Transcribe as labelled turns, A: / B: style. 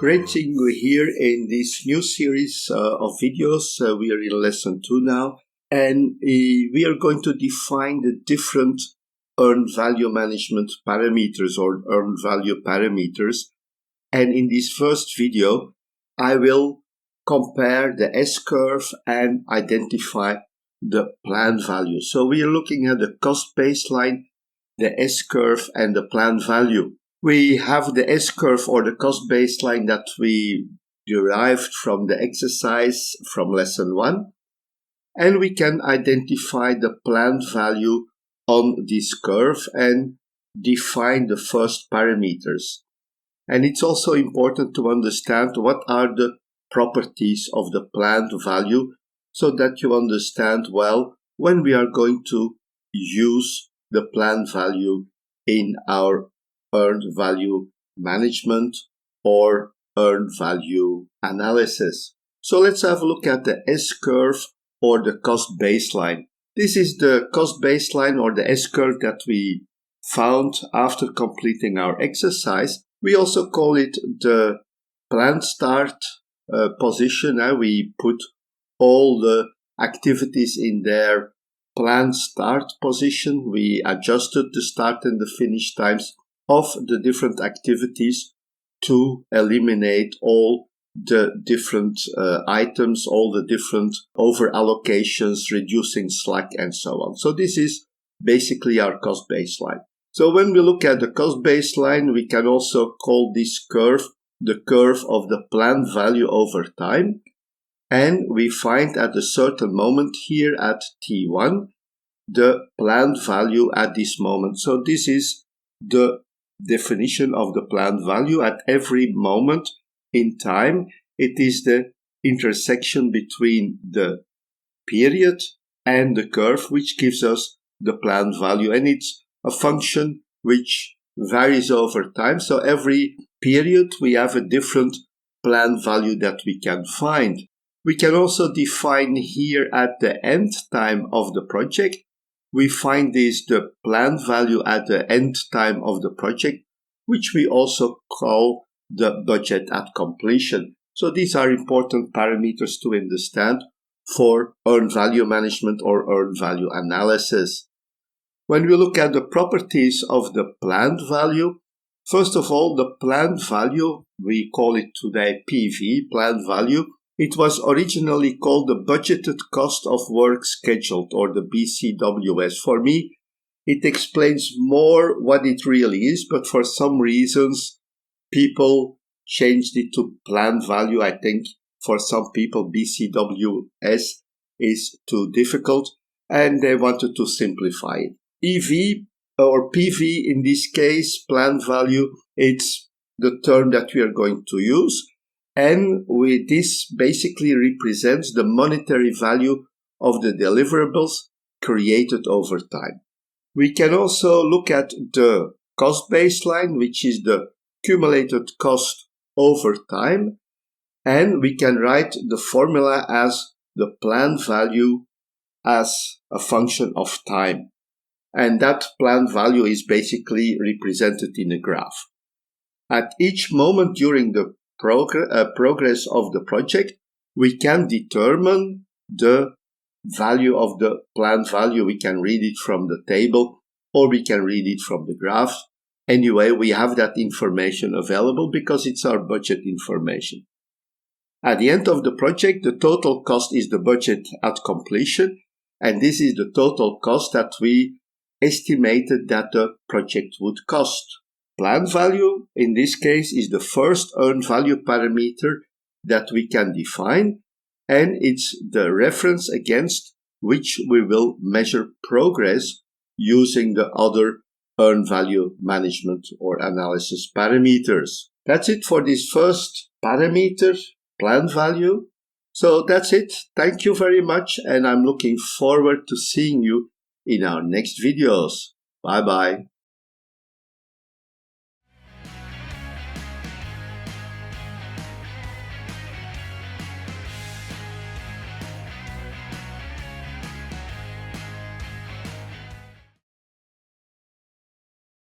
A: Great seeing you here in this new series of videos. We are in lesson 2 now, and we are going to define the different earned value management parameters or earned value parameters. And in this first video, I will compare the S-curve and identify the planned value. So we are looking at the cost baseline, the S-curve, and the planned value. We have the S-curve or the cost baseline that we derived from the exercise from lesson 1, and we can identify the planned value on this curve and define the first parameters. And it's also important to understand what are the properties of the planned value so that you understand well when we are going to use the planned value in our earned value management or earned value analysis. So let's have a look at the S-curve or the cost baseline. This is the cost baseline or the S-curve that we found after completing our exercise. We also call it the planned start position. We put all the activities in their planned start position. We adjusted the start and the finish times of the different activities to eliminate all the different items, all the different over allocations, reducing slack, and so on. So this is basically our cost baseline. So when we look at the cost baseline, we can also call this curve the curve of the planned value over time. And we find at a certain moment here at T1 the planned value at this moment. So this is the definition of the planned value. At every moment in time, it is the intersection between the period and the curve which gives us the planned value, and it's a function which varies over time. So every period we have a different planned value that we can find. We can also define here at the end time of the project. We find this the planned value at the end time of the project, which we also call the budget at completion. So these are important parameters to understand for earned value management or earned value analysis. When we look at the properties of the planned value, first of all, the planned value, we call it today PV, planned value. It was originally called the budgeted cost of work scheduled, or the BCWS. For me, it explains more what it really is, but for some reasons, people changed it to planned value. I think for some people, BCWS is too difficult, and they wanted to simplify it. EV or PV, in this case, planned value, it's the term that we are going to use. And this basically represents the monetary value of the deliverables created over time. We can also look at the cost baseline, which is the cumulated cost over time. And we can write the formula as the planned value as a function of time. And that planned value is basically represented in a graph. At each moment during the progress of the project, we can determine the value of the planned value. We can read it from the table or we can read it from the graph. Anyway, we have that information available because it's our budget information. At the end of the project, the total cost is the budget at completion, and this is the total cost that we estimated that the project would cost. Planned value, in this case, is the first earned value parameter that we can define, and it's the reference against which we will measure progress using the other earned value management or analysis parameters. That's it for this first parameter, planned value. So that's it. Thank you very much, and I'm looking forward to seeing you in our next videos. Bye-bye.